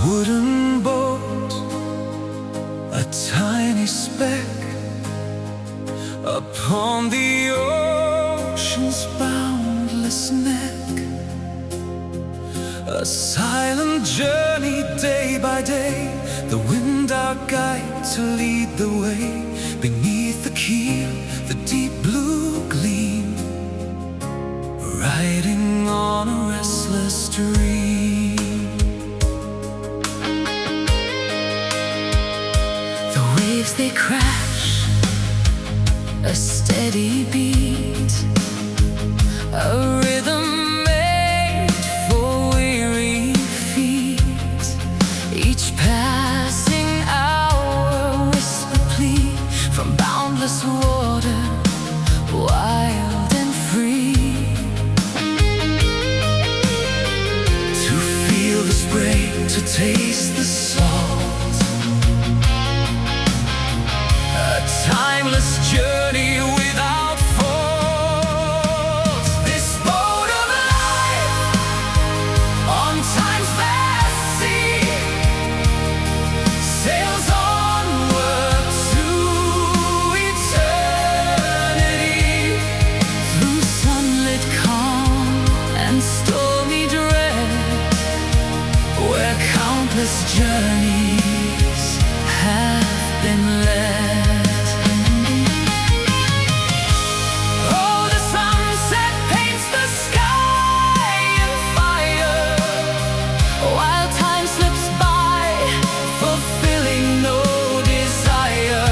wooden boat, a tiny speck upon the ocean's boundless neck. A silent journey day by day, the wind our guide to lead the way. Beneath the keel, the deep blue gleam, riding on a restless stream. The waves they crash, a steady beat, a rhythm made for weary feet. Each passing hour whisper plea from boundless water, wild and free. To feel the spray, to taste the salt, a timeless journey without fault. This boat of life on time's vast sea sails onward to eternity, through sunlit calm and stormy dread, where countless journeys have been led. Oh, the sunset paints the sky in fire, while time slips by, fulfilling no desire.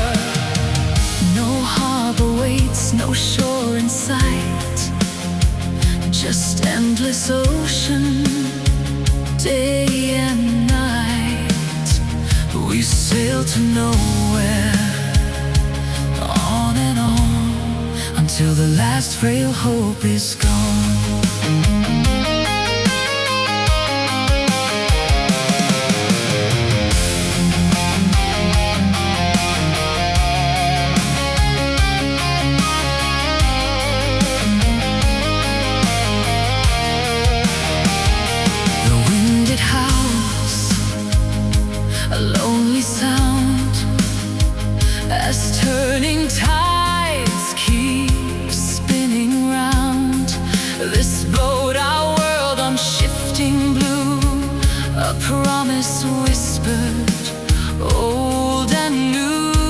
No harbor waits, no shore in sight, just endless ocean, day and night. We sail to nowhere, on and on, until the last frail hope is gone. The wind it howls, a lonely sound, as turning tides keep spinning round. This boat, our world on shifting blue, a promise whispered, old and new,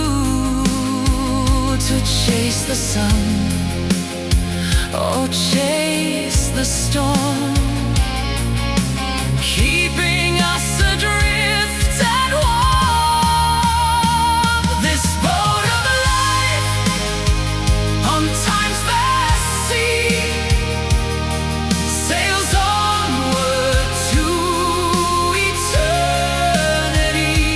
to chase the sun or chase the storm, keeping us adrift and warm. This boat of life on time's vast sea sails onward to eternity,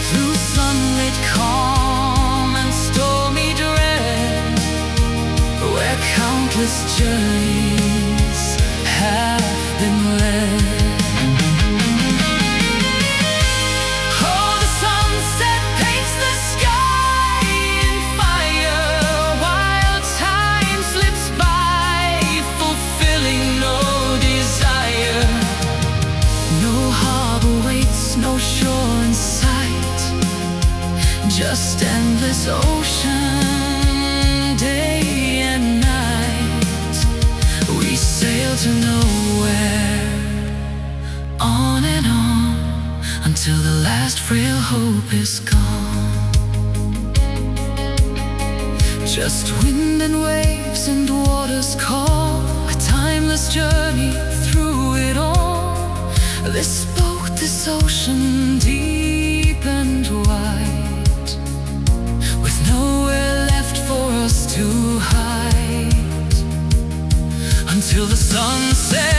through sunlit calm and stormy dread, where countless journeys have been led. Oh, the sunset paints the sky in fire, while time slips by, fulfilling no desire. No harbor waits, no shore in sight, just endless ocean, day and night. We sail to nowhere, on and on, until the last frail hope is gone. Just wind and waves and water's call, a timeless journey through it all. This boat, this ocean, deep and wide, with nowhere left for us to hide, until the sun sets.